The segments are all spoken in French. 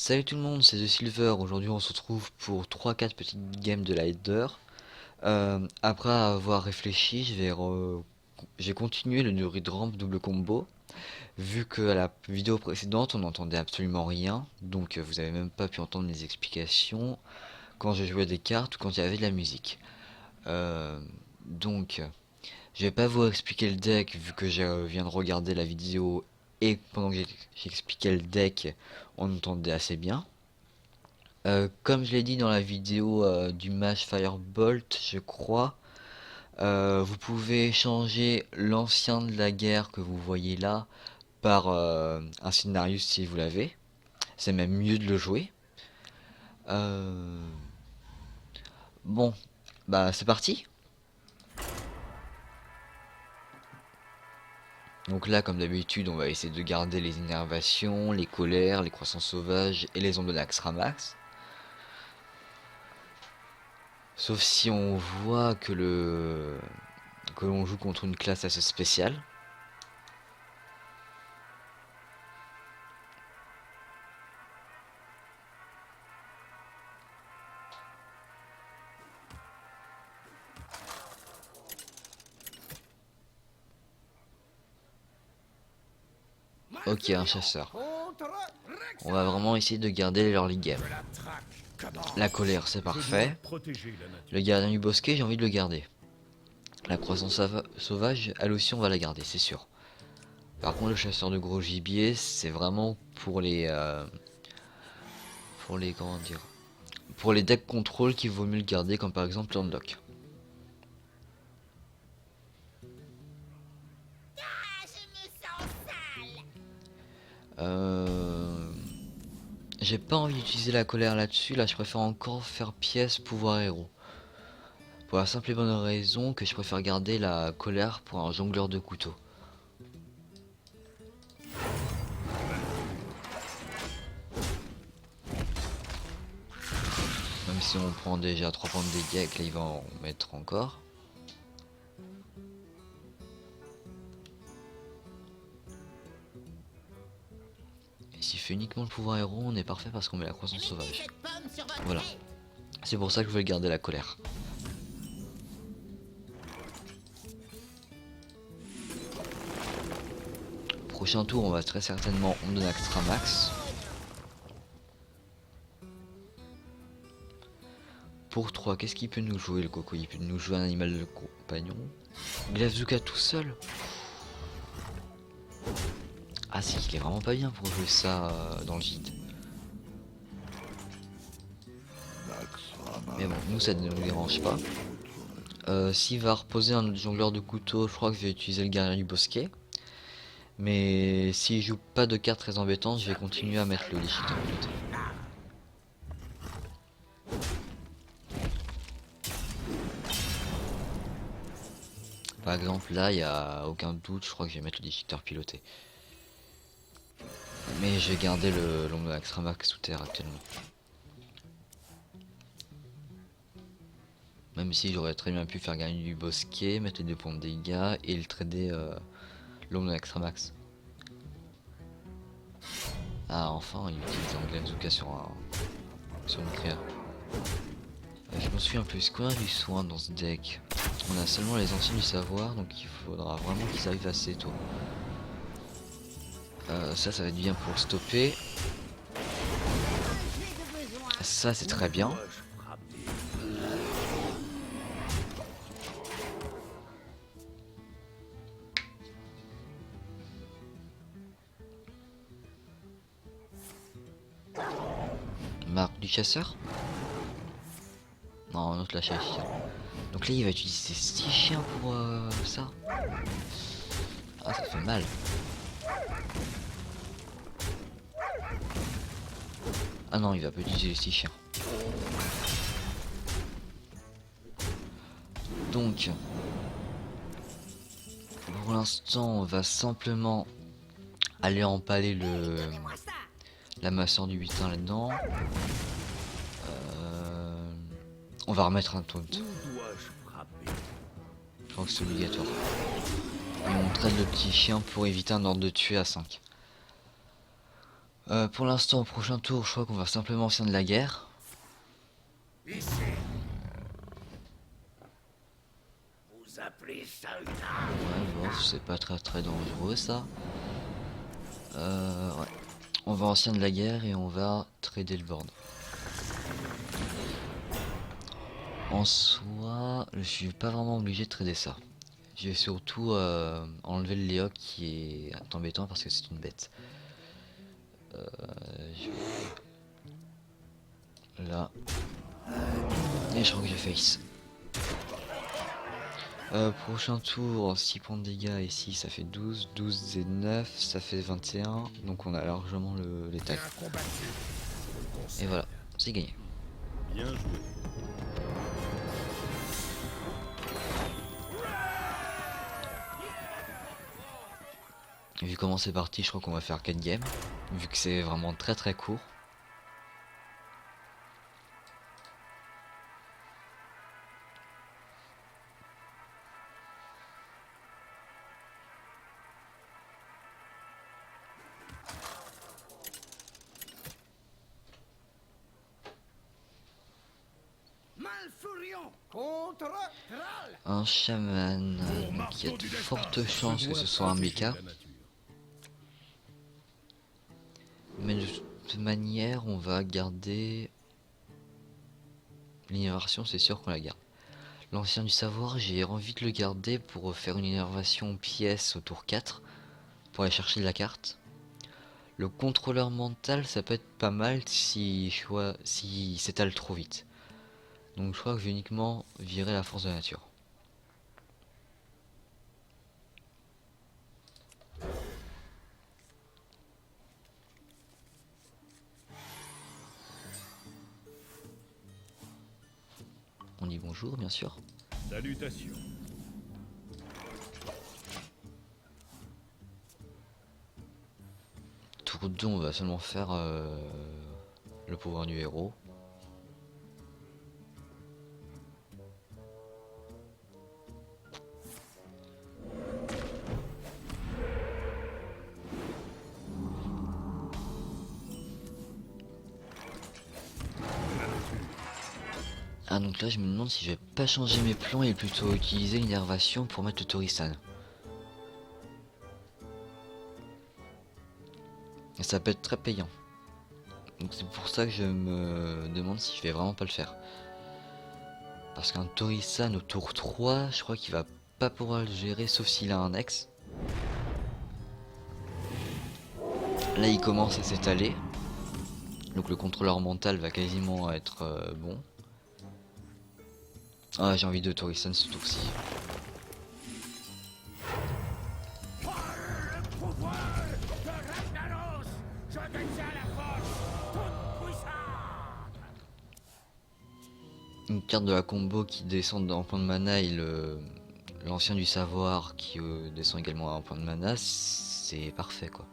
Salut tout le monde, c'est The Silver. Aujourd'hui on se retrouve pour 3-4 petites games de Lighter. Après avoir réfléchi, j'ai continué le Nuri Ramp double combo. Vu que à la vidéo précédente on n'entendait absolument rien, donc vous avez même pas pu entendre mes explications quand je jouais des cartes ou quand il y avait de la musique. Euh, donc je vais pas vous expliquer le deck vu que je viens de regarder la vidéo et pendant que j'expliquais le deck on entendait assez bien. Comme je l'ai dit dans la vidéo du match Firebolt, je crois, vous pouvez changer l'ancien de la guerre que vous voyez là par un scénario si vous l'avez. C'est même mieux de le jouer. Euh, bon, bah c'est parti. Donc là, comme d'habitude, on va essayer de garder les énervations, les colères, les croissances sauvages et les ondes de l'Axramax. Sauf si on voit que l'on joue contre une classe assez spéciale. Ok, un chasseur. On va vraiment essayer de garder leur league game. La colère, c'est parfait. Le gardien du bosquet, j'ai envie de le garder. La croissance sauvage, elle aussi, on va la garder, c'est sûr. Par contre, le chasseur de gros gibier, c'est vraiment comment dire, pour les decks contrôle qu'il vaut mieux le garder, comme par exemple Landlock. Euh... J'ai pas envie d'utiliser la colère là-dessus, là je préfère encore faire pièce pouvoir héros. Pour la simple et bonne raison que je préfère garder la colère pour un jongleur de couteau. Même si on prend déjà 3 points de dégâts, que là il va en mettre encore. Et s'il fait uniquement le pouvoir héros, on est parfait parce qu'on met la croissance sauvage. Voilà. C'est pour ça que je vais garder la colère. Prochain tour, on va très certainement on donne extra max. Pour 3, qu'est-ce qu'il peut nous jouer le coco? Il peut nous jouer un animal de compagnon. Glazooka tout seul. Ah si, il est vraiment pas bien pour jouer ça dans le gîte. Mais bon, nous ça ne nous dérange pas. S'il va reposer un autre jongleur de couteau, je crois que je vais utiliser le gardien du bosquet. Mais s'il joue pas de cartes très embêtantes, je vais continuer à mettre le Lichitan piloté. Par exemple, là, il n'y a aucun doute, je crois que je vais mettre le déchiqueteur piloté. Mais je vais garder l'ombre de l'Axramax sous terre actuellement. Même si j'aurais très bien pu faire gagner du bosquet, mettre les 2 points de dégâts et le trader l'ombre de l'Axramax. Ah, enfin, il utilise un Glazooka sur une créa. Je me souviens plus qu'on a du soin dans ce deck. On a seulement les anciens du savoir, donc il faudra vraiment qu'ils arrivent assez tôt. Ça va être bien pour stopper. Ça, c'est très bien. Marque du chasseur. Non, un autre la chasse. Donc là, il va utiliser 6 chiens pour ça. Ah, ça fait mal. Ah non, il va pas utiliser les 6 chiens. Donc, pour l'instant, on va simplement aller empaler la masseur du butin là-dedans. On va remettre un taunt. Je crois que c'est obligatoire. Et on traite le petit chien pour éviter un ordre de tuer à 5. Pour l'instant, au prochain tour, je crois qu'on va simplement ancien de la guerre. Ici. Vous appelez ça une arme? Ouais, bon, c'est pas très dangereux ça. Ouais. On va ancien de la guerre et on va trader le board. En soi, je suis pas vraiment obligé de trader ça. Je vais surtout enlever le Léoc qui est embêtant parce que c'est une bête. Là. Et je crois que j'ai face. Prochain tour, 6 points de dégâts ici, ça fait 12, 12 et 9, ça fait 21, donc on a largement les tags. Bien combattu. Et voilà, c'est gagné. Bien joué. Vu comment c'est parti, je crois qu'on va faire 4 games, vu que c'est vraiment très court. Malfurion contre Thrall. Un chaman, donc il y a de fortes chances que ce soit un mecha. Mais de toute manière, on va garder l'innervation, c'est sûr qu'on la garde. L'ancien du savoir, j'ai envie de le garder pour faire une innervation pièce au tour 4, pour aller chercher de la carte. Le contrôleur mental, ça peut être pas mal si s'étale trop vite. Donc je crois que je vais uniquement virer la force de la nature. On dit bonjour, bien sûr. Salutations. Tour 2, on va seulement faire le pouvoir du héros. Ah donc là je me demande si je vais pas changer mes plans et plutôt utiliser l'innervation pour mettre le Torisan. Et ça peut être très payant. Donc c'est pour ça que je me demande si je vais vraiment pas le faire. Parce qu'un Torisan au tour 3, je crois qu'il va pas pouvoir le gérer sauf s'il a un ex. Là il commence à s'étaler. Donc le contrôleur mental va quasiment être bon. Ah j'ai envie de Torisan ce tour-ci. Le pouvoir de Ragnaros. Je détiens la force toute puissante. Une carte de la combo qui descend d'un point de mana et l'ancien du savoir qui descend également à un point de mana, c'est parfait quoi.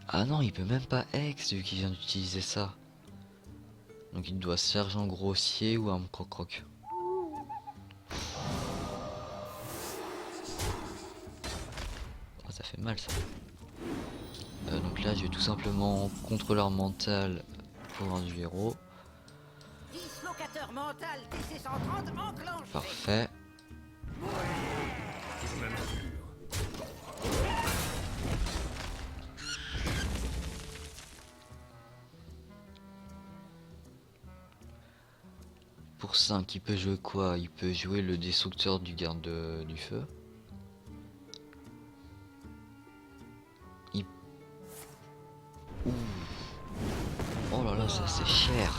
Ah non, il peut même pas ex vu qu'il vient d'utiliser ça. Donc il doit sergent grossier ou un croc-croc. Ah, ça fait mal ça. Donc là je vais tout simplement contrôleur mental pour un du héros. Dislocateur mental DC-130 enclenché. Parfait. Pour 5, il peut jouer quoi? Il peut jouer le destructeur du garde du feu. Il... Ouh. Oh là là, ça c'est cher.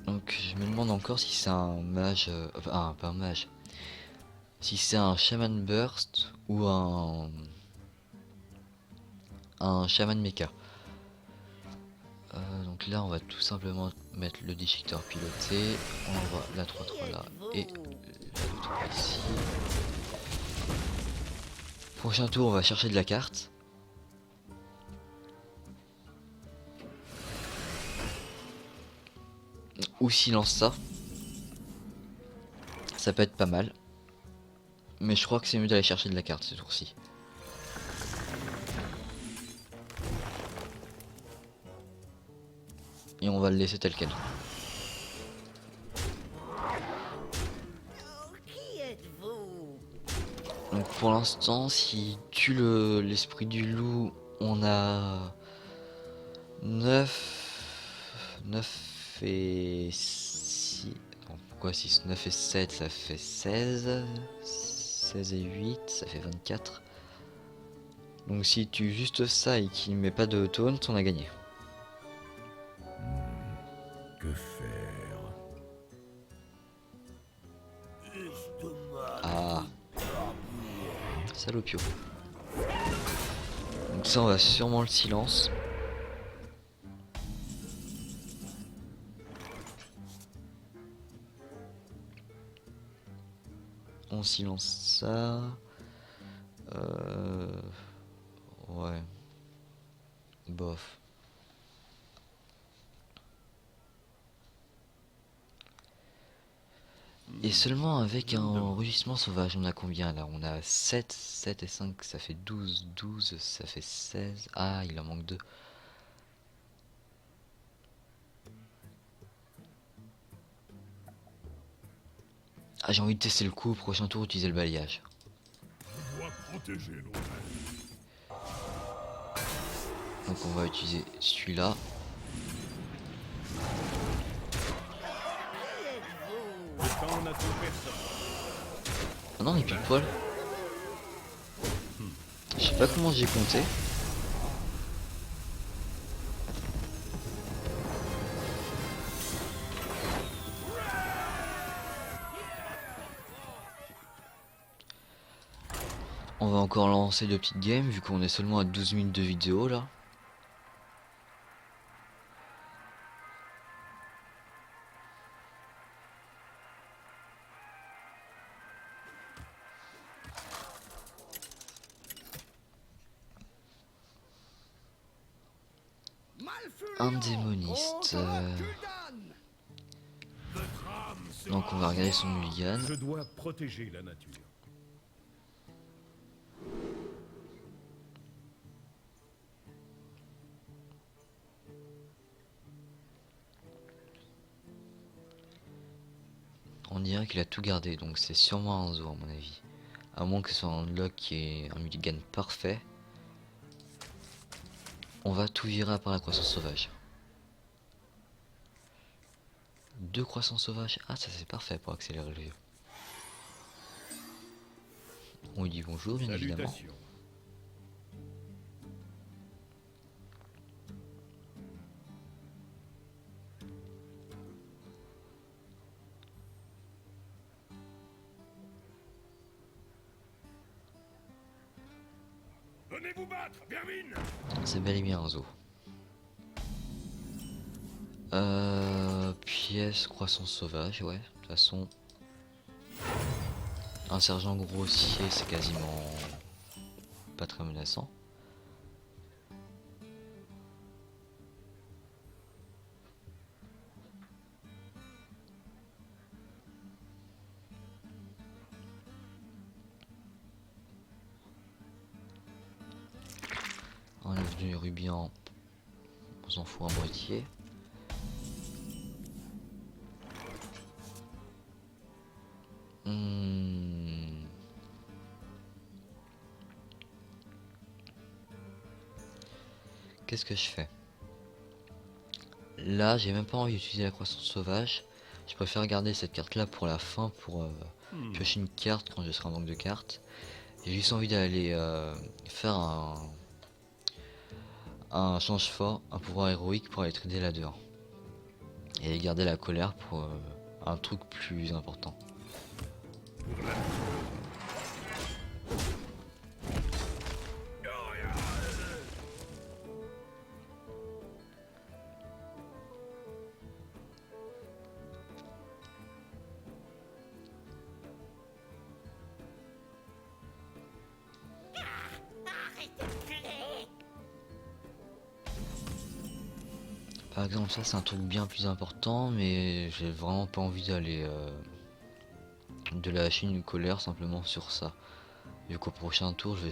Donc je me demande encore si c'est un mage... enfin, pas un mage. Si c'est un shaman burst ou un shaman mecha. Donc là on va tout simplement mettre le déchiqueteur piloté, on envoie la 3-3 là et la 2-3 ici. Prochain tour on va chercher de la carte. Ou silence ça. ça peut être pas mal. Mais je crois que c'est mieux d'aller chercher de la carte ces tours-ci. Et on va le laisser tel quel. Oh, qui êtes-vous? Donc pour l'instant, si tue l'esprit du loup, on a 9 et 6. Non, pourquoi 6? 9 et 7, ça fait 16. 16 et 8, ça fait 24. Donc si tu juste ça et qu'il ne met pas de taunt, on a gagné. Que faire? Ah, salopio. Donc ça, on va sûrement le silence. On silence ça. Ouais. Bof. Et seulement avec un rugissement sauvage, on a combien là? On a 7, 7 et 5, ça fait 12, 12, ça fait 16. Ah, il en manque 2. Ah, j'ai envie de tester le coup, prochain tour, utiliser le balayage. Je dois protéger l'hôtel. Donc on va utiliser celui-là. Le temps n'attend personne. Ah non, il est pile poil. Je sais pas comment j'ai compté. On va encore lancer 2 petites games vu qu'on est seulement à 12 minutes de vidéo là. Un démoniste. Donc on va regarder son mulligan. Je dois protéger la nature. On dirait qu'il a tout gardé, donc c'est sûrement un zoo à mon avis. À moins que ce soit un lock qui est un mulligan parfait. On va tout virer à part la croissance sauvage. 2 croissants sauvages. Ah, ça c'est parfait pour accélérer le jeu. On lui dit bonjour, bien évidemment. Salutations. Venez vous battre, vermine! C'est bel et bien un zoo. Pièce croissance sauvage, ouais. De toute façon, un sergent grossier, c'est quasiment pas très menaçant. On est venu Rubian, on s'en fout à moitié. Qu'est-ce que je fais? Là, j'ai même pas envie d'utiliser la croissance sauvage. Je préfère garder cette carte là pour la fin pour piocher une carte quand je serai en manque de cartes. J'ai juste envie d'aller faire un change fort, un pouvoir héroïque pour aller trader là dehors. Et garder la colère pour un truc plus important. Par exemple, ça c'est un truc bien plus important, mais j'ai vraiment pas envie d'aller de lâcher une colère simplement sur ça. Vu qu'au prochain tour, je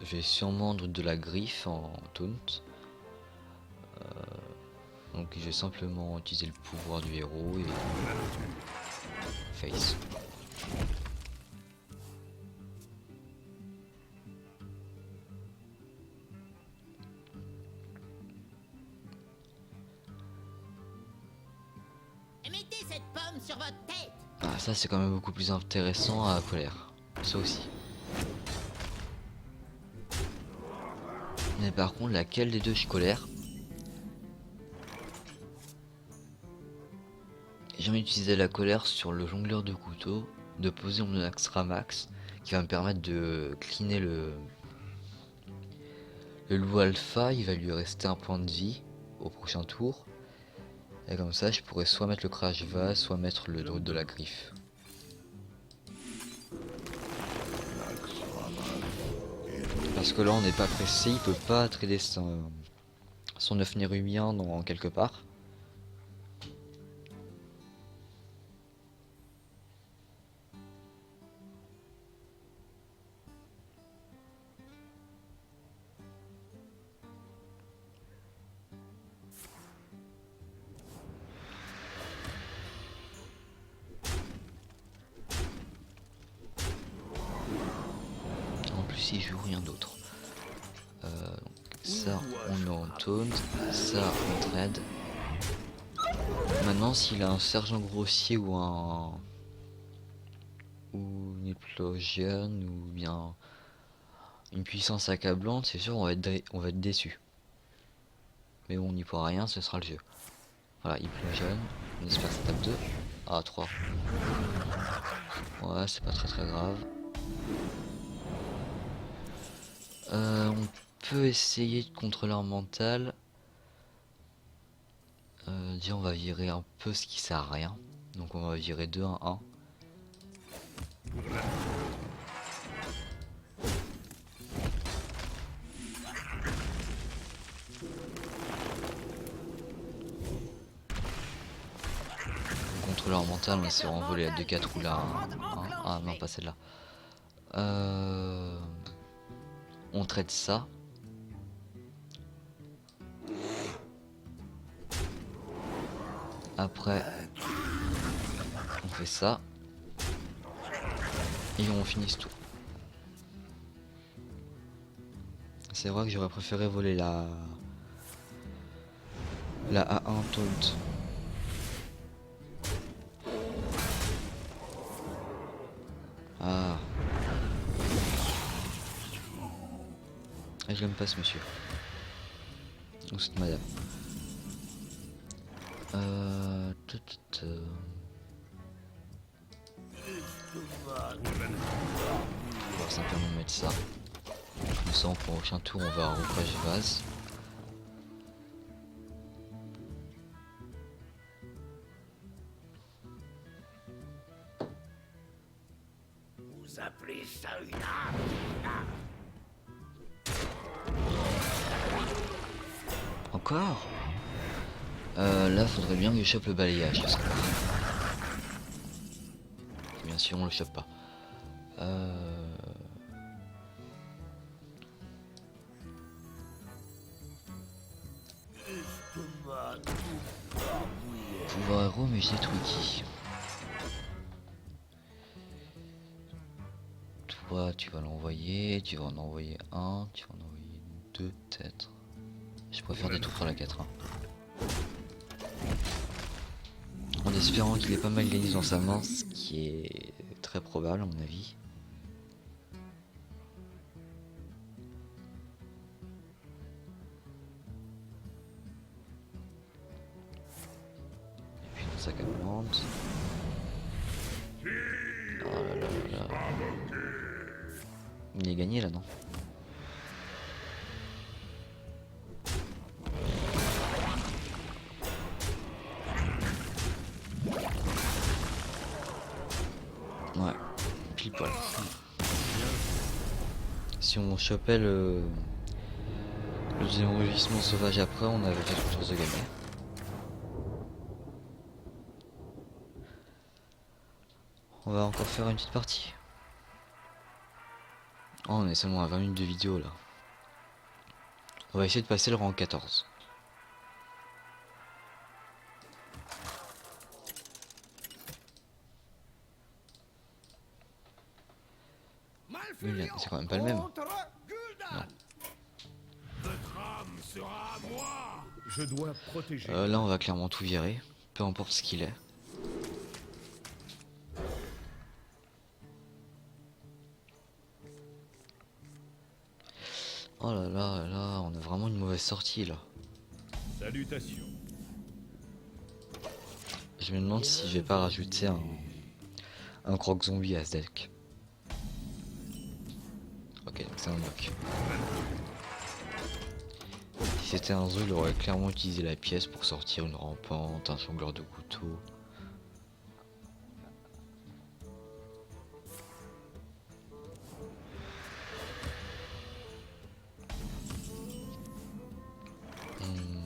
vais sûrement de la griffe en taunt. Donc je vais simplement utiliser le pouvoir du héros et face. Mettez cette pomme sur votre tête. Ah, ça c'est quand même beaucoup plus intéressant à colère. Ça aussi. Mais par contre, laquelle des deux je colère? J'ai envie d'utiliser la colère sur le jongleur de couteau, de poser mon extra max, qui va me permettre de cleaner le loup alpha. Il va lui rester un point de vie au prochain tour. Et comme ça, je pourrais soit mettre le crash vase, soit mettre le druide de la griffe. Parce que là, on n'est pas pressé, il peut pas trader son œuf nérumien dans quelque part. En plus, il joue rien d'autre. Ça, on met en taunt. Ça, on trade. Maintenant, s'il a un sergent grossier ou une explosion ou bien une puissance accablante, c'est sûr on va être déçu. Mais bon, on n'y pourra rien, ce sera le jeu. Voilà, implosion. On espère que ça tape 2. Ah, 3. Ouais, c'est pas très grave. On peut essayer de contrôler leur mental. Déjà on va virer un peu ce qui sert à rien. Donc on va virer 2 1 1. Contrôleur mental, on essaie d'envoler la 2-4 ou la 1. Ah non, pas celle-là. On traite ça. Après, on fait ça. Et on finit ce tour. C'est vrai que j'aurais préféré voler la A1 taunt. Ah. Et je l'aime pas ce monsieur. Ou cette madame. On va simplement mettre ça. Comme ça, au prochain tour, on va au crash vase. Vous appelez ça une arme? Encore là, faudrait bien que je chope le balayage. Bien sûr, on le chope pas. Pouvoir héros, mais je détruis qui? Toi, tu vas l'envoyer, tu vas en envoyer un, tu vas en envoyer deux peut-être. Je préfère détruire la 4. En espérant qu'il ait pas mal gagné dans sa main, ce qui est très probable à mon avis. Et puis une sac à plante. Oh là là là là. Il est gagné là, non? Ouais, pile poil. Si on chopait le désenregistrement sauvage après, on avait déjà toute chance de gagner. On va encore faire une petite partie. Oh, on est seulement à 20 minutes de vidéo là. On va essayer de passer le rang 14. C'est quand même pas le même. Contre Gul'dan. Votre âme sera à moi. Je dois protéger. Là on va clairement tout virer. Peu importe ce qu'il est. Oh là là là, on a vraiment une mauvaise sortie là. Salutations. Je me demande si je vais pas rajouter un croc zombie à ce deck. Ok, donc c'est un bloc. Si c'était un zoo, il aurait clairement utilisé la pièce pour sortir une rampante, un jongleur de couteau.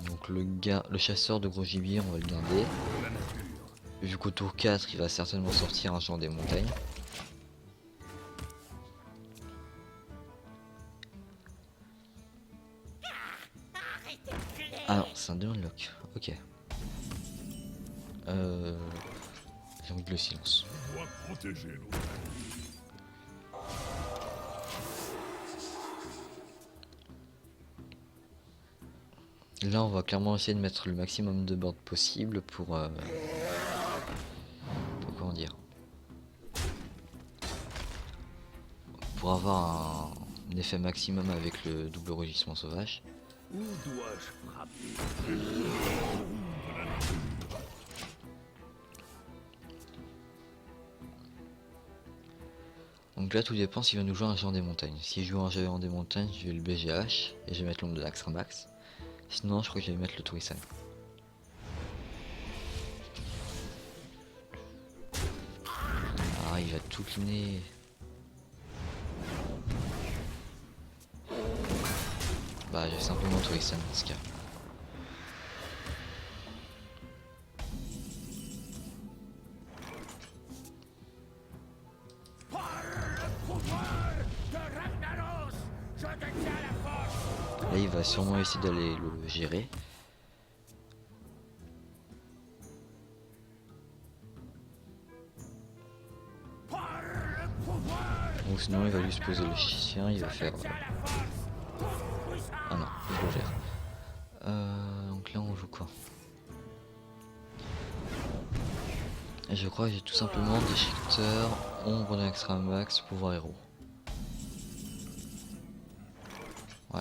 Donc le chasseur de gros gibier, on va le garder. Vu qu'au tour 4, il va certainement sortir un genre des montagnes. Ah non, c'est un démon de lock. Ok. J'ai envie de le silence. Je dois protéger l'autre. Là, on va clairement essayer de mettre le maximum de board possible pour comment dire, pour avoir un effet maximum avec le double rugissement sauvage. Où dois-je frapper? Donc là, tout dépend s'il va nous jouer un géant des montagnes. S'il joue un géant des montagnes, je vais le BGH et je vais mettre l'ombre de l'Axramax. Sinon, je crois que je vais mettre le Tourisan. Ah, il va tout cleaner. Bah, j'ai simplement Tourisan dans ce cas. Par le pouvoir de Ragnaros, je détiens la force. Là, il va sûrement essayer d'aller le gérer. Par le pouvoir Ou sinon, il va juste poser le chien, il va faire... de la force. Toute puissance. Ah non, il le gère. Donc là, on joue quoi? Et je crois que j'ai tout simplement déchiqueteur, ombre de extra max, pouvoir héros. Ouais.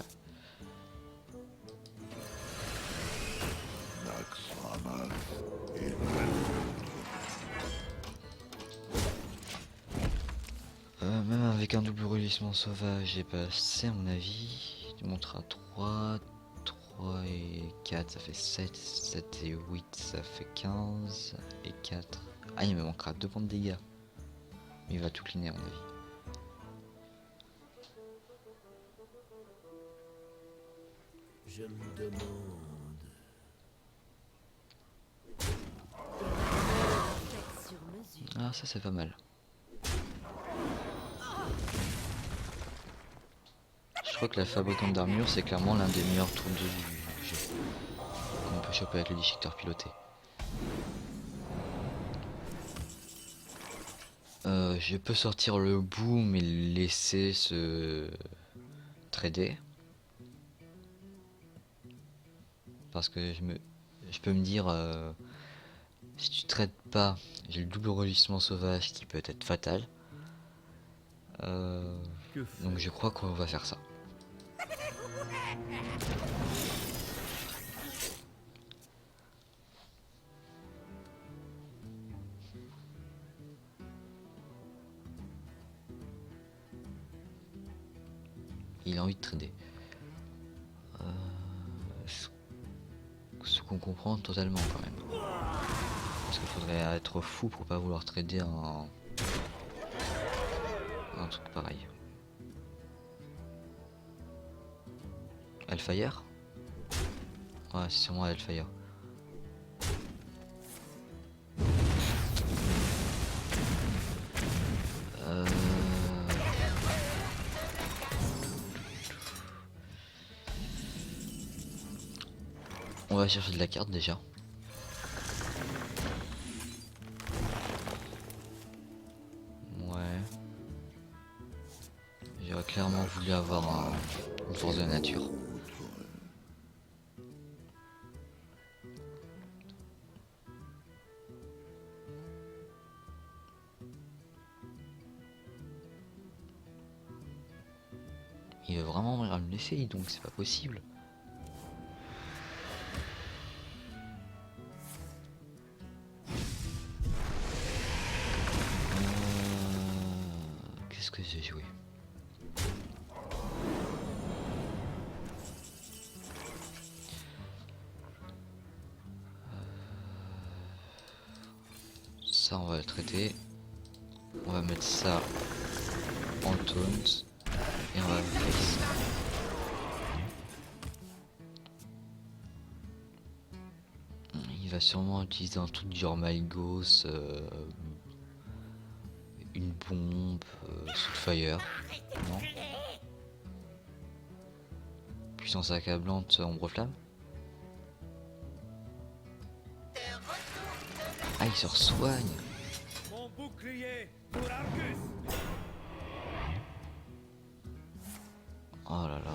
Même avec un double rugissement sauvage, j'ai passé à mon avis. Il montre à 3, 3 et 4, ça fait 7, 7 et 8, ça fait 15 et 4. Ah, il me manquera 2 points de dégâts. Il va tout cleaner à mon avis. Je me demande. Ah, ça c'est pas mal. Je crois que la fabricante d'armure, c'est clairement l'un des meilleurs tours du jeu qu'on peut choper avec le déchiqueteur piloté. Je peux sortir le boom et le laisser se trader. Parce que je peux me dire, si tu trades pas, j'ai le double rugissement sauvage qui peut être fatal. Donc je crois qu'on va faire ça. Il a envie de trader. Ce qu'on comprend totalement quand même. Parce qu'il faudrait être fou pour pas vouloir trader un truc pareil. Hellfire? Ouais, c'est sûrement Hellfire. On va chercher de la carte déjà. Ouais. J'aurais clairement voulu avoir une force de la nature. Il veut vraiment me laisser, donc c'est pas possible. Qu'est-ce que j'ai joué? Ça on va le traiter. On va mettre ça en taunt. Et on va face. Il va sûrement utiliser un truc genre Malgos, une bombe, Soulfire. Non. Puissance accablante, ombre flamme. Ah, il se re-soigne. Mon bouclier pour Argus. Oh là là.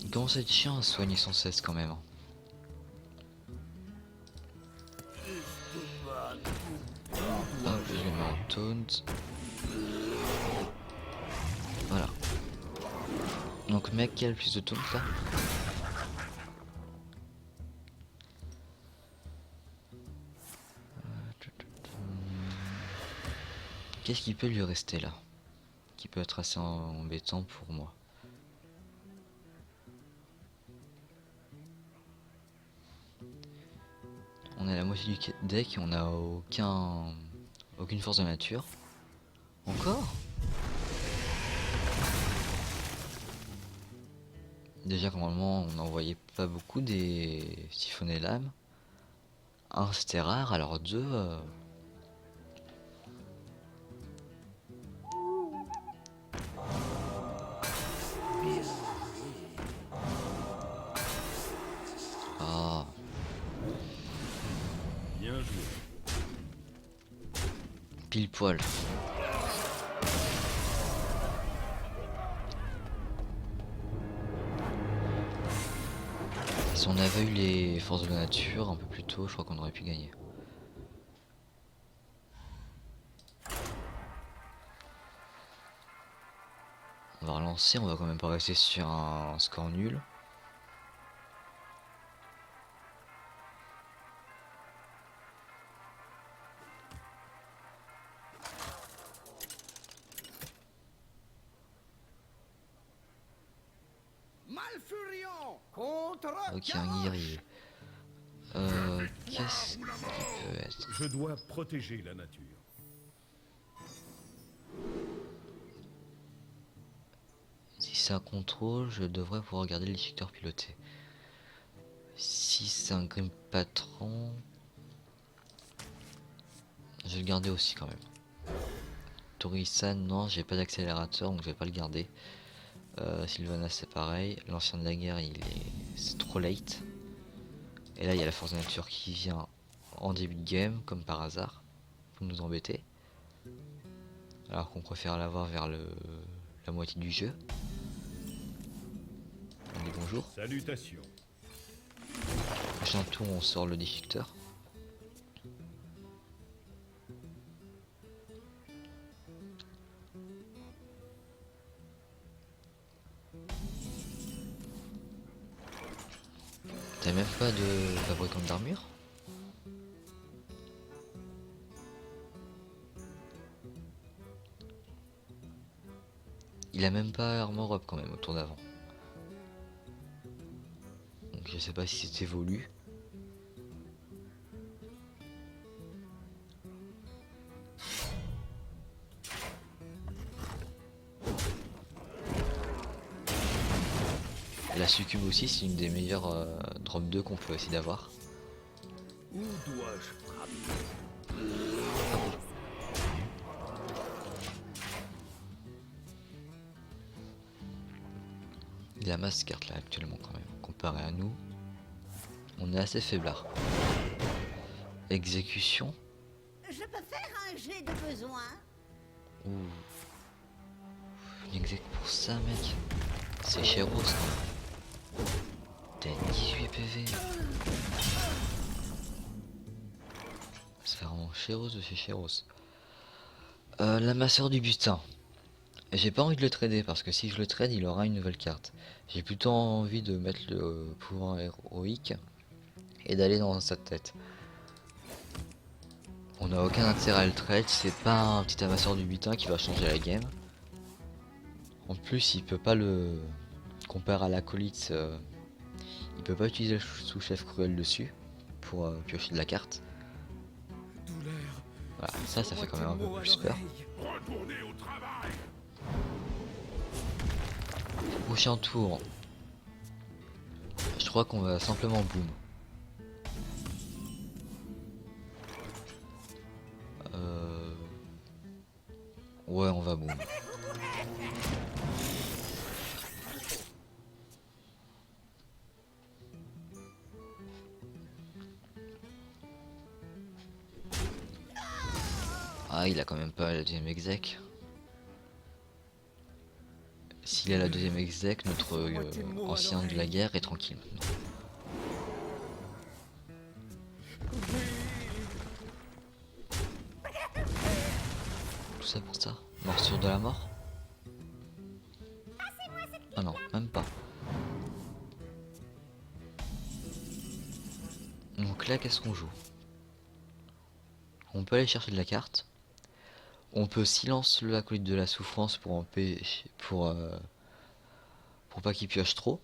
Il commence à être chiant à soigner sans cesse quand même. Hop, je le mets en taunt. Voilà. Donc mec, qui a le plus de taunt là? Qu'est-ce qui peut lui rester là? Qui peut être assez embêtant pour moi. On a la moitié du deck et on n'a aucune force de nature. Encore? Déjà normalement on n'en voyait pas beaucoup des siphonnés lames. Un c'était rare, alors deux... Ah, Bien joué. pile poil. Si on avait eu les forces de la nature un peu plus tôt, je crois qu'on aurait pu gagner. On va relancer, on va quand même pas rester sur un score nul. Malfurion contre Ok, un guerrier. Qu'est-ce qui peut être? Je dois protéger la nature. Si c'est un contrôle, je devrais pouvoir garder l'éjecteur piloté. Si c'est un grim patron, je vais le garder aussi quand même. Torisan, non, j'ai pas d'accélérateur donc je vais pas le garder. Sylvanas c'est pareil. L'ancien de la guerre, c'est trop late. Et là il y a la force de nature qui vient en début de game comme par hasard pour nous embêter. Alors qu'on préfère l'avoir vers la moitié du jeu. On dit bonjour. Salutations. Prochain tour on sort le déchiqueteur. T'as même pas de fabricant d'armure? Il a même pas armor up quand même au tour d'avant. Donc je sais pas si c'est évolue. La succube aussi c'est une des meilleures drop 2 qu'on peut essayer d'avoir. Où dois-je frapper? Il amasse cette carte là actuellement quand même. Comparé à nous, on est assez faiblard. Exécution. Je peux faire un jet de besoin. Ouh. Une exec pour ça mec. C'est Chéros. T'as 18 PV. C'est vraiment Chéros de chez Chéros. L'amasseur du butin. J'ai pas envie de le trader parce que si je le trade, il aura une nouvelle carte. j'ai plutôt envie de mettre le pouvoir héroïque et d'aller dans sa tête. On n'a aucun intérêt à le trade, c'est pas un petit amasseur du butin qui va changer la game. En plus, il peut pas le comparer à l'acolyte, il peut pas utiliser le sous-chef cruel dessus pour piocher de la carte. Voilà, ça fait quand même un peu plus peur. Retournez au travail. Prochain tour, je crois qu'on va simplement boom. Ouais, on va boom. Ah, il a quand même pas la deuxième exec. S'il a la deuxième exec, notre ancien de la guerre est tranquille maintenant. Tout ça pour ça. Morsure de la mort. Ah non, même pas. Donc là, qu'est-ce qu'on joue? On peut aller chercher de la carte. On peut silence le acolyte de la souffrance pour empêcher, pour pas qu'il pioche trop.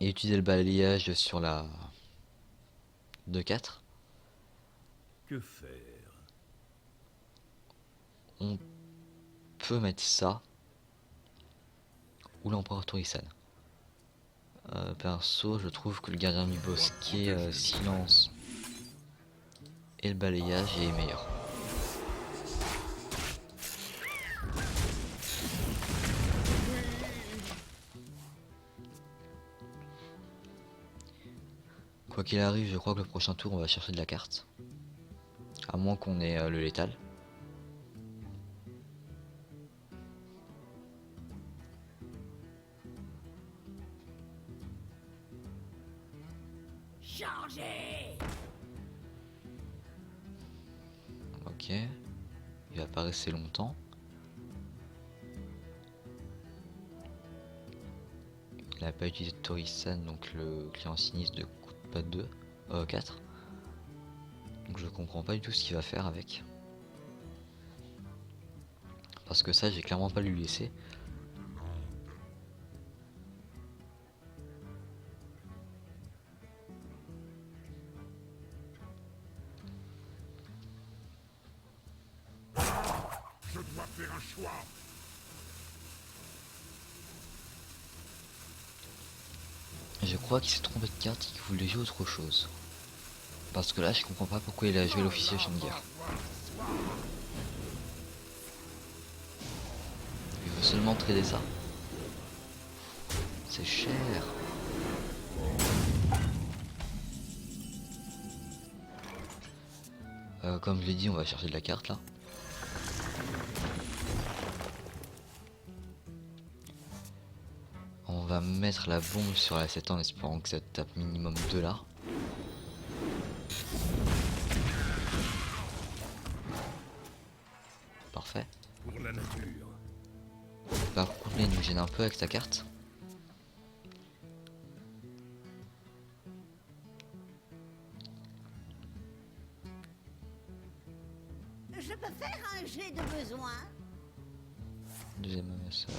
Et utiliser le balayage sur la 2-4. Que faire? On peut mettre ça. Ou l'empereur Torisan. Perso, je trouve que le gardien du bosquet, silence et le balayage est meilleur. Quoi qu'il arrive, je crois que le prochain tour on va chercher de la carte. À moins qu'on ait le létal. Chargez! Ok. Il va pas rester longtemps. Il n'a pas utilisé de Torisan, donc le client sinistre ne coûte pas 2, 4. Donc je comprends pas du tout ce qu'il va faire avec. Parce que ça, j'ai clairement pas lui laisser. Je dois faire un choix. Je crois qu'il s'est trompé de carte et qu'il voulait jouer autre chose. Parce que là, je comprends pas pourquoi il a joué l'officier champ de guerre. Il veut seulement trader ça. C'est cher. Comme je l'ai dit, on va chercher de la carte là. On va mettre la bombe sur la 7 en espérant que ça tape minimum 2 là. Parfait. Pour la nature. Par contre, il nous gêne un peu avec sa carte. Je peux faire un jet de besoin. Deuxième amasseur.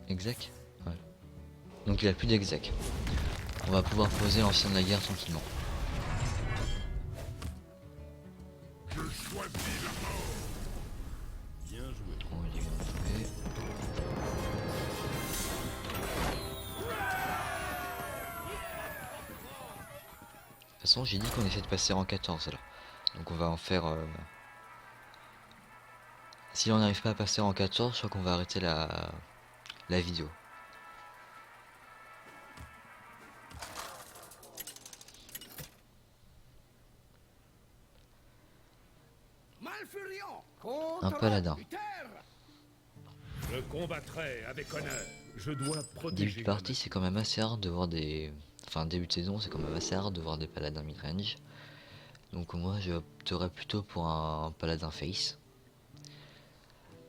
Exec? Ouais. Donc il a plus d'exec. On va pouvoir poser l'ancien de la guerre tranquillement. Je choisis la mort. Bien joué. Oh, il est bien joué. De toute façon, j'ai dit qu'on essaie de passer en 14 là. Donc on va en faire Si on n'arrive pas à passer en 14, je crois qu'on va arrêter la vidéo. Malfurion Un contre paladin. Uther. Je combattrai avec honneur. Je dois Début protéger de ma partie, c'est quand même assez rare de voir des... Enfin, début de saison, c'est quand même assez rare de voir des paladins midrange. Donc moi, je opterais plutôt pour un paladin face.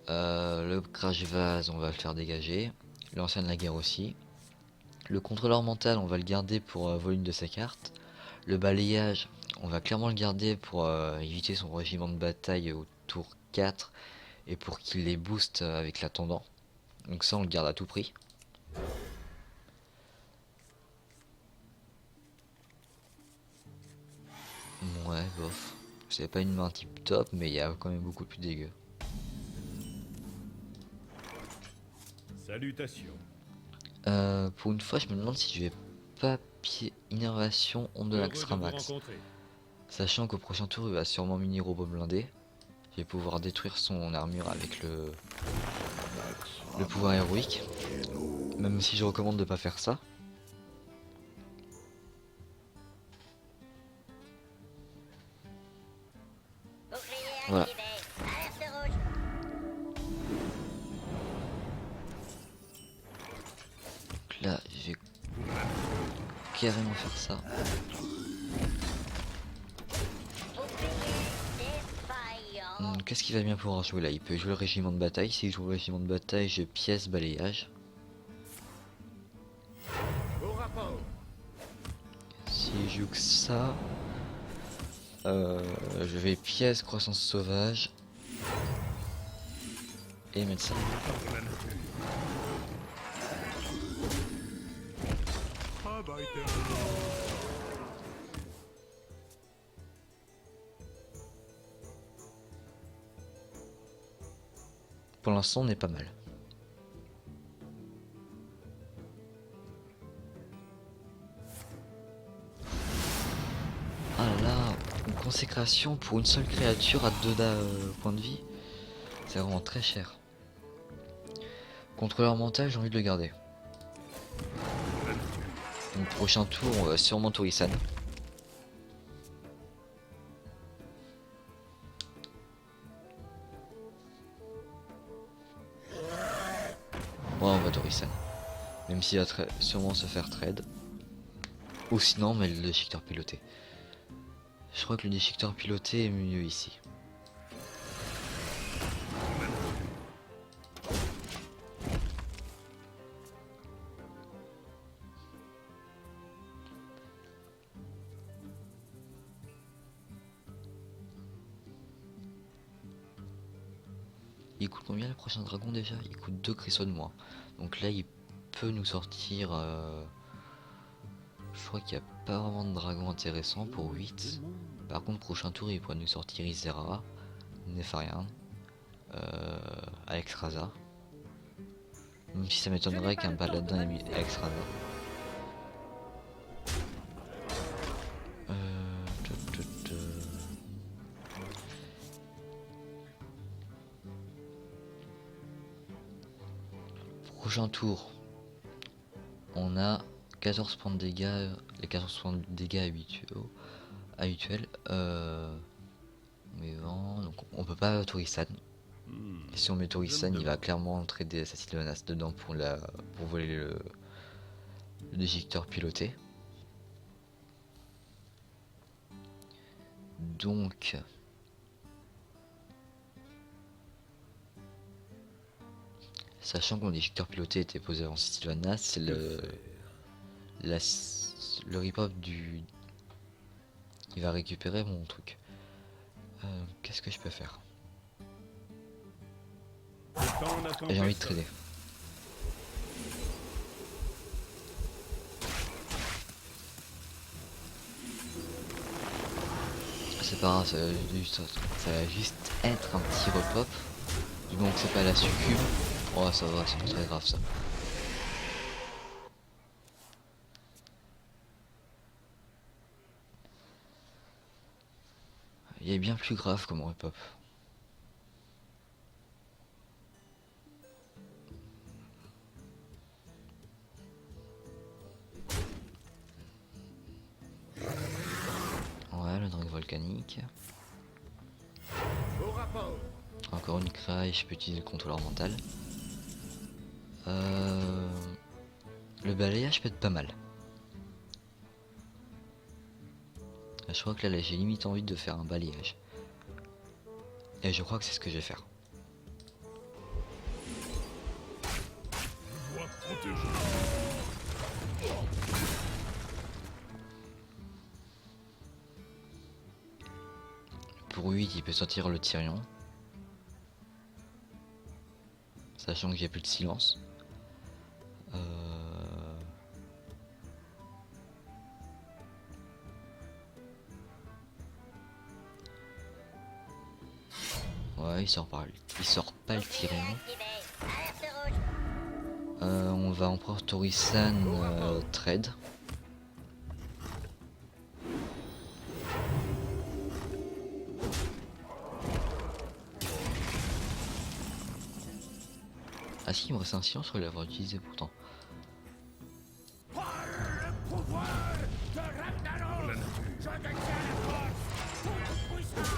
Le crash vase, on va le faire dégager. L'ancien de la guerre aussi. Le contrôleur mental, on va le garder pour volume de sa carte. Le balayage, on va clairement le garder pour éviter son régiment de bataille au tour 4 et pour qu'il les booste avec l'attendant. Donc ça, on le garde à tout prix. Ouais, bof. C'est pas une main tip top, mais il y a quand même beaucoup plus dégueu. Salutations. Pour une fois, je me demande si je vais pas innervation onde de Heureux l'Axtra de vous Max. rencontrer. Sachant qu'au prochain tour, il va sûrement mini robot blindé. Je vais pouvoir détruire son armure avec le pouvoir héroïque. Même si je recommande de pas faire ça. Voilà. Donc là, je vais carrément faire ça. Qu'est-ce qu'il va bien pouvoir jouer là? Il peut jouer le régiment de bataille. S'il joue le régiment de bataille, je pièce balayage. Au rapport. S'il joue que ça, je vais pièce croissance sauvage et médecin. Ah bah, Pour l'instant, on est pas mal. Ah là là, une consécration pour une seule créature à 2 points de vie, c'est vraiment très cher. Contrôleur mental, j'ai envie de le garder. Donc prochain tour, on va sûrement Torisan. Ouais, on va Torisan. Même s'il va sûrement se faire trade. Ou sinon, mais le déchiqueteur piloté. Je crois que le déchiqueteur piloté est mieux ici. Il coûte combien le prochain dragon déjà? Il coûte 2 cristaux de moins. Donc là, il peut nous sortir... Je crois qu'il n'y a pas vraiment de dragon intéressant pour 8. Par contre, prochain tour, il pourrait nous sortir Isera, Nefarian, Alex Raza. Même si ça m'étonnerait qu'un paladin ait mis Alex Raza. Prochain tour, on a 14 points de dégâts, les 14 points de dégâts habituels. Mais bon, donc on peut pas Torisan. Et si on met Torisan, il va clairement entrer des Sylvanas dedans pour voler le déchiqueteur piloté. Donc sachant que mon déchiqueteur piloté était posé en Sylvanas, c'est le rip-off du... Il va récupérer mon truc. Qu'est-ce que je peux faire? J'ai envie de trader. C'est pas grave, ça va juste être un petit repop. Du moment que c'est pas la succube. Oh ça va, c'est pas très grave ça. Il est bien plus grave comme repop. volcanique. Au rapport. Encore une craie, je peux utiliser le contrôleur mental. Le balayage peut être pas mal. Je crois que là j'ai limite envie de faire un balayage. Et je crois que c'est ce que je vais faire. Je dois protéger. Pour 8, il peut sortir le Tyrion. Sachant que j'ai plus de silence. Ouais, il sort pas le Tyrion. On va empereur Torisan trade. Ah si, il me reste un silence, je vais l'avoir utilisé pourtant. Par le pouvoir de Ragnaros, je détiens la force toute puissante.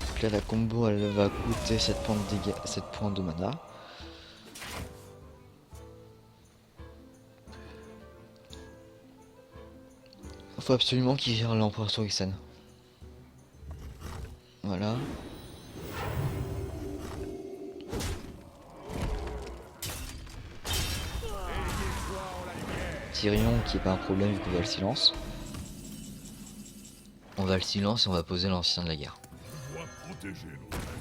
Donc là la combo elle va coûter 7 points de dégâts, 7 points de mana. Faut absolument qu'il gère l'empereur Torisan. Voilà. Tyrion qui est pas un problème vu qu'on va le silence. On va le silence et on va poser l'ancien de la guerre. Je dois protéger nos amis.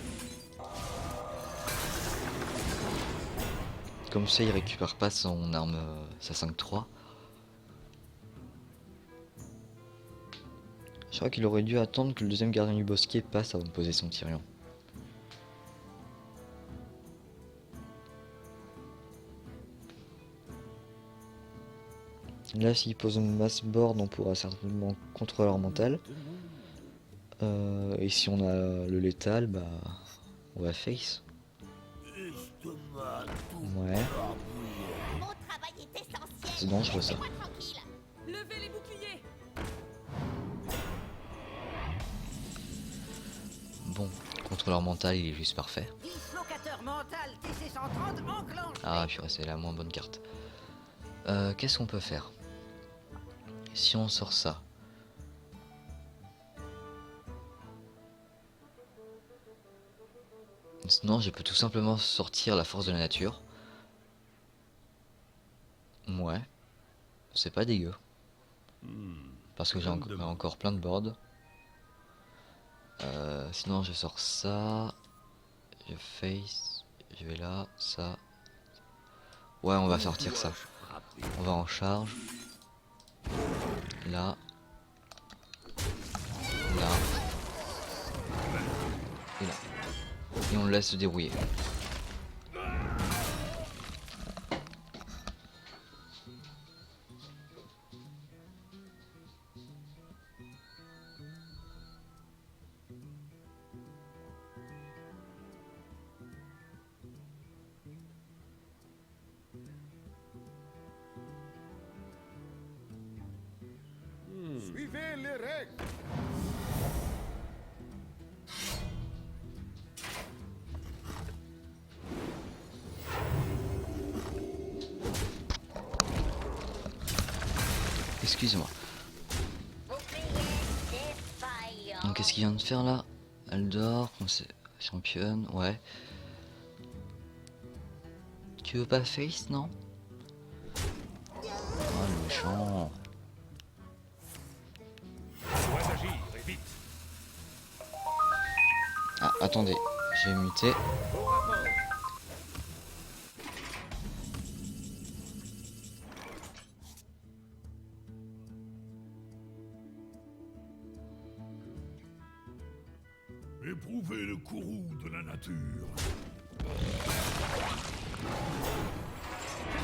Comme ça il récupère pas son arme, sa 5-3. Je crois qu'il aurait dû attendre que le deuxième gardien du bosquet passe avant de poser son Tyrion. Là s'il pose une mass board on pourra certainement contrôler leur mental. Et si on a le létal, bah on va face. Ouais. Mon travail est essentiel. C'est dangereux ça. Laissez-moi tranquille. Levez les boucliers. Bon, contrôleur mental il est juste parfait. Dislocateur mental TC-130 enclenché. Ah purée, c'est la moins bonne carte. Qu'est-ce qu'on peut faire? Si on sort ça. Sinon je peux tout simplement sortir la force de la nature. Ouais. C'est pas dégueu. Parce que j'ai encore plein de boards. Sinon je sors ça. Je face. Je vais là, ça. Ouais, on va sortir ça. On va en charge. Là. Là. Et là. Et on le laisse se débrouiller. Suivez les règles. Excuse-moi. Donc qu'est-ce qu'il vient de faire là? Aldor, championne, ouais. Tu veux pas face, non? Oh le méchant. Je dois agir, et vite. Ah attendez, je vais muter. Au rapport. Éprouvez le courroux de la nature. Je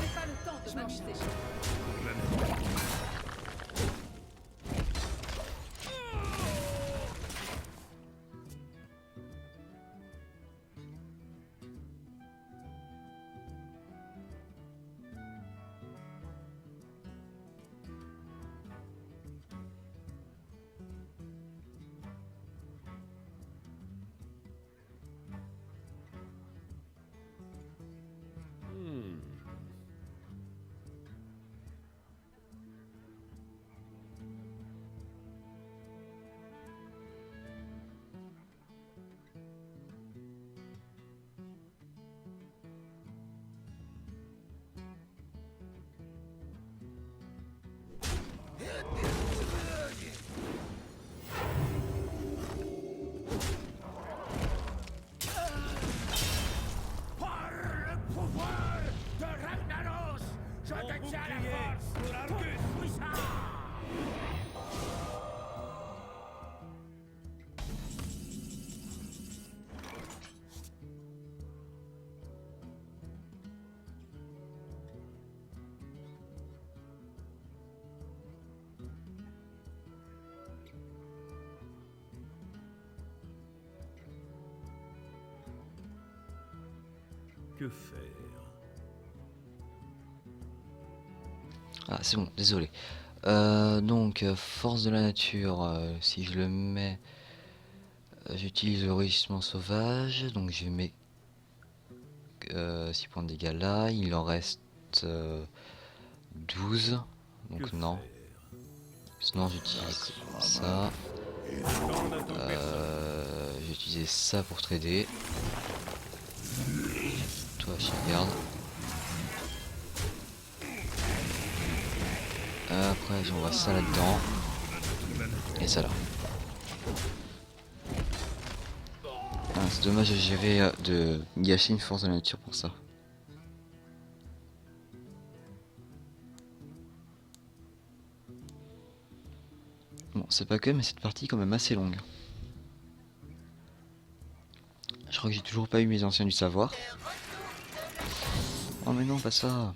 n'ai pas le temps de m'amuser. Que faire? Ah, c'est bon, désolé. Donc, force de la nature, si je le mets, j'utilise le rugissement sauvage, donc je mets 6 points de dégâts là, il en reste 12, donc Que non. faire? Sinon j'utilise ça, j'ai utilisé ça pour trader. Toi je regarde. Après j'envoie ça là-dedans. Et ça là. Ah, c'est dommage de gérer, de gâcher une force de la nature pour ça. Bon, c'est pas que, mais cette partie est quand même assez longue. Je crois que j'ai toujours pas eu mes anciens du savoir. Oh mais non, pas ça.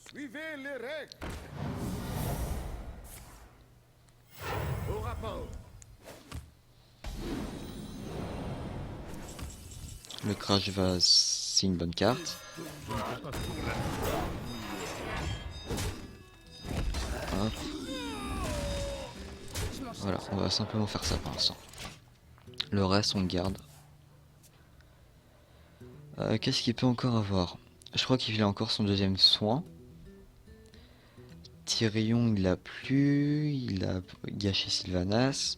Suivez les règles. Au rapport. Le crash vase, c'est une bonne carte. Hop. Voilà, on va simplement faire ça pour l'instant. Le reste, on le garde. Qu'est-ce qu'il peut encore avoir? Je crois qu'il a encore son deuxième soin. Tyrion, il l'a plus. Il a gâché Sylvanas.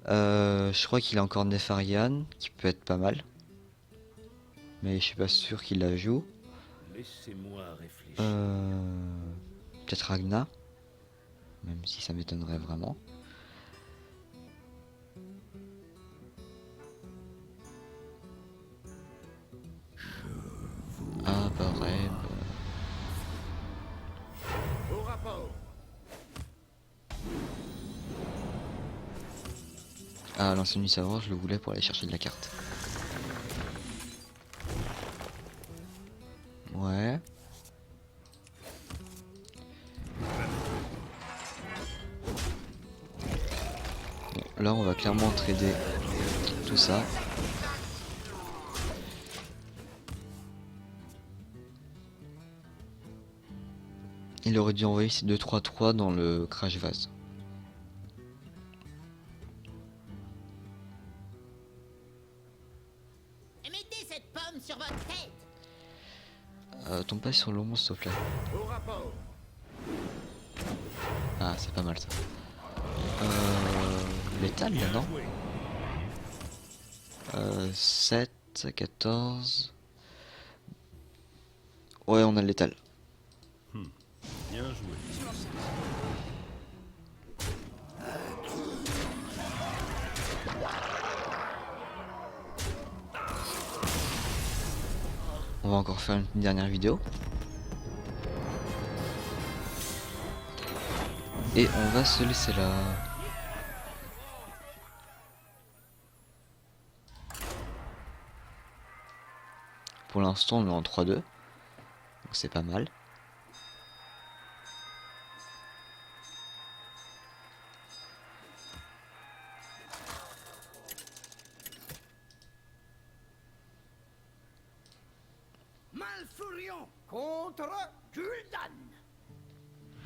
Je crois qu'il a encore Nefarian, qui peut être pas mal. Mais je suis pas sûr qu'il la joue. Laissez-moi réfléchir. Peut-être Ragna. Même si ça m'étonnerait vraiment. Ah, pareil. Au rapport. Ah, l'ancien du savoir, je le voulais pour aller chercher de la carte. Ouais. Bon, là, on va clairement trader tout ça. Il aurait dû envoyer ces 2-3-3 dans le crash vase. Mettez cette pomme sur votre tête. Tombe pas sur l'ombre s'il te plaît. Au rapport. Ah, c'est pas mal ça. Létal là, non? 7, 14. Ouais, on a le létal. Bien joué. On va encore faire une dernière vidéo. Et on va se laisser là. Pour l'instant, on est en 3-2. Donc c'est pas mal. Malfurion contre Gul'dan.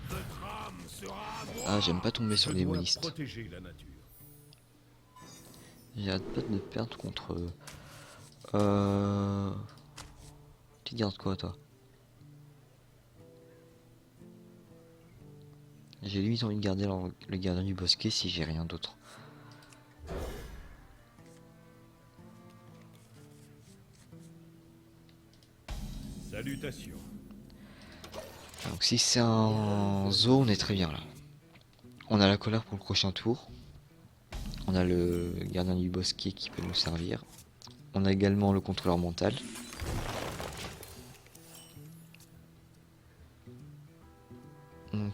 Votre âme sera à moi. Ah, j'aime pas tomber sur Je des dois monistes. protéger la nature. J'arrête pas de perdre contre eux. Tu gardes quoi toi? J'ai limite envie de garder le gardien du bosquet si j'ai rien d'autre. Salutations. Donc si c'est un zoo, on est très bien là. On a la colère pour le prochain tour. On a le gardien du bosquet qui peut nous servir. On a également le contrôleur mental.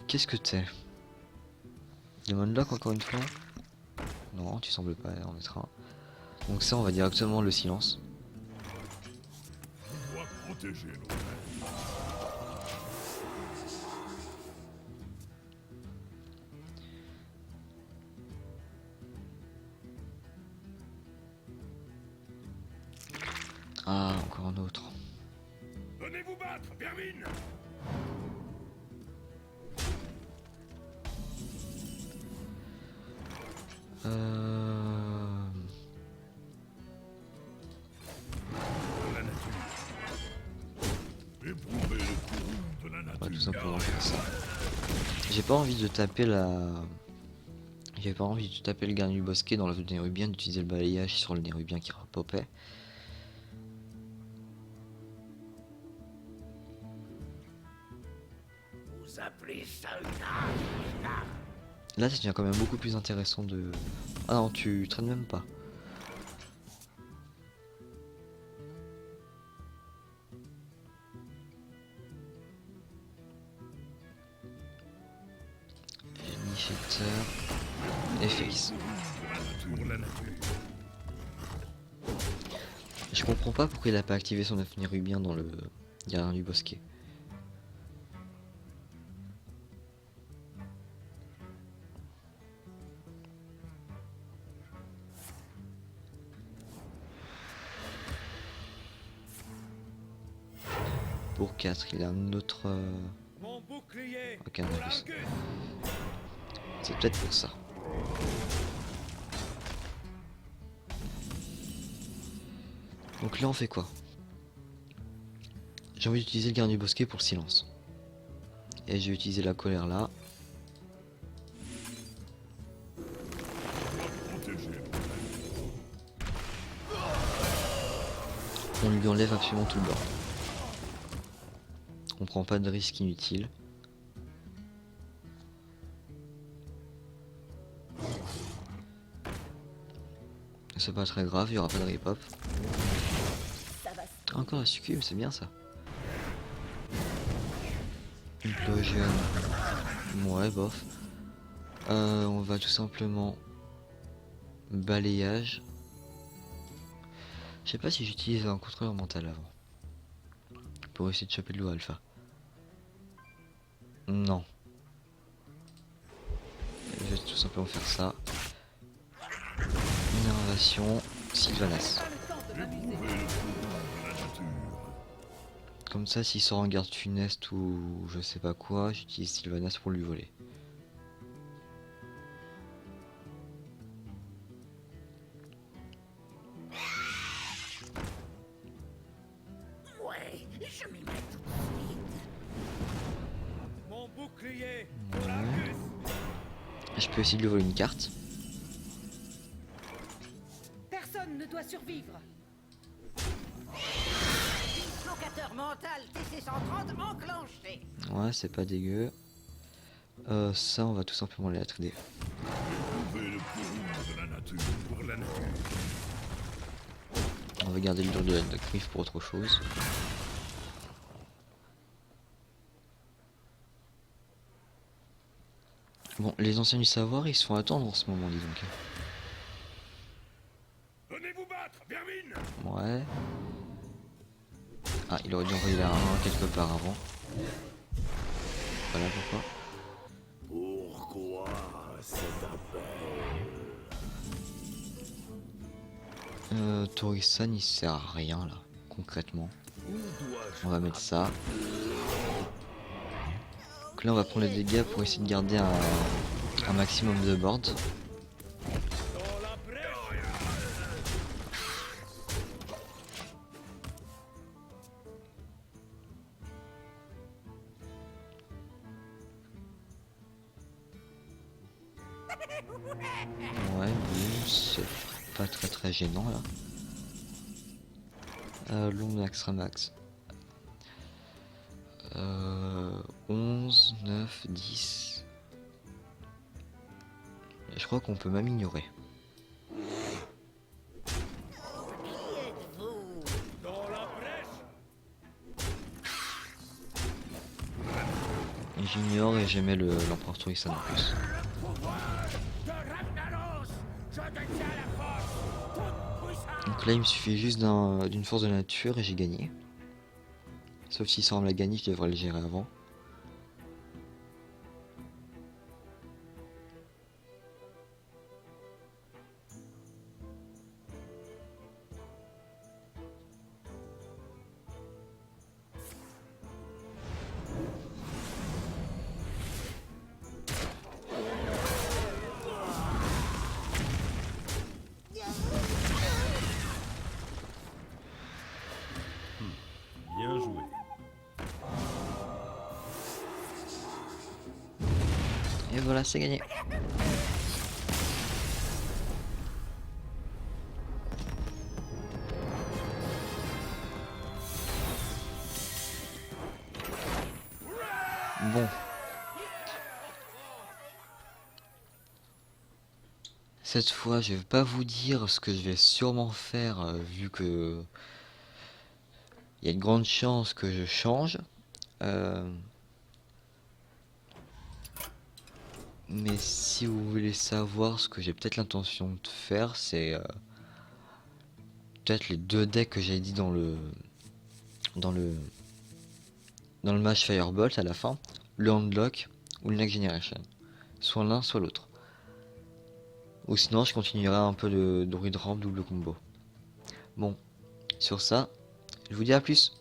Qu'est-ce que t'es? Demande-lock encore une fois? Non, tu sembles pas en être un. Donc ça, on va directement le silence. Je dois protéger l'autre. Ah, encore encore un autre. Venez vous battre, vermine. Euh... La nature. Éprouvez le courroux de la On va nature. tout simplement faire ça. J'ai pas envie de taper la... J'ai pas envie de taper le gardien du bosquet dans le nérubien, d'utiliser le balayage sur le nérubien qui repopait. Vous appelez ça une arme? Là ça devient quand même beaucoup plus intéressant de... Ah non, tu traînes même pas. Initiateur et face. Pour la nature. Je comprends pas pourquoi il a pas activé son œuf nérubien dans le gardien du bosquet. Pour 4, il a un autre... Mon bouclier. Ok, un pour Argus. Argus. C'est peut-être pour ça. Donc là on fait quoi? J'ai envie d'utiliser le gardien du bosquet pour le silence. Et je vais utiliser la colère là. Protégez. On lui enlève absolument tout le bord. On prend pas de risque inutile. C'est pas très grave, il y aura pas de rip-hop. Encore un succube, c'est bien ça. Implosion. Ouais, bof. On va tout simplement balayage. Je sais pas si j'utilise un contrôleur mental avant. Pour essayer de choper de l'eau alpha. Non. Je vais tout simplement faire ça. Innervation, Sylvanas. Comme ça, s'il sort en garde funeste ou je sais pas quoi, j'utilise Sylvanas pour lui voler. Ouais, je m'y mets tout de suite. Mon bouclier. Pour Argus. Je peux essayer de lui voler une carte. Personne ne doit survivre. Dislocateur mental TC-130 enclenché. Ouais, c'est pas dégueu. Ça, on va tout simplement les trader. Éprouvez le courroux de la nature. Pour la nature. On va garder le dur de la griffe pour autre chose. Bon, les anciens du savoir, ils se font attendre en ce moment, dis donc. Venez vous battre, vermine. Ouais. Ah, il aurait dû envoyer la 1 quelque part avant. Voilà pourquoi. Pourquoi cet appel? Torisan, il sert à rien là, concrètement. Où dois-je On va mettre ça. Donc là, on va prendre les dégâts pour essayer de garder un maximum de board. Dans la brèche. Ouais, bon, c'est pas très gênant là. Long max Ramax. 11, 9, 10. Et je crois qu'on peut même ignorer. Dans la brèche. J'ignore et j'aimais l'empereur Torisan en plus. Pouvoir de Ragnaros. Je détiens la force. Toute puissance. Donc là, il me suffit juste d'une force de nature et j'ai gagné. Sauf si ça me l'a gagné, je devrais le gérer avant. voilà, c'est gagné. Bon. Cette fois, je vais pas vous dire ce que je vais sûrement faire, vu que il y a une grande chance que je change. Euh, Mais si vous voulez savoir ce que j'ai peut-être l'intention de faire, c'est peut-être les deux decks que j'ai dit dans le dans le match Firebolt à la fin, le Handlock ou le Next Generation. Soit l'un, soit l'autre. Ou sinon, je continuerai un peu de Druid Ramp double combo. Bon, sur ça, je vous dis à plus.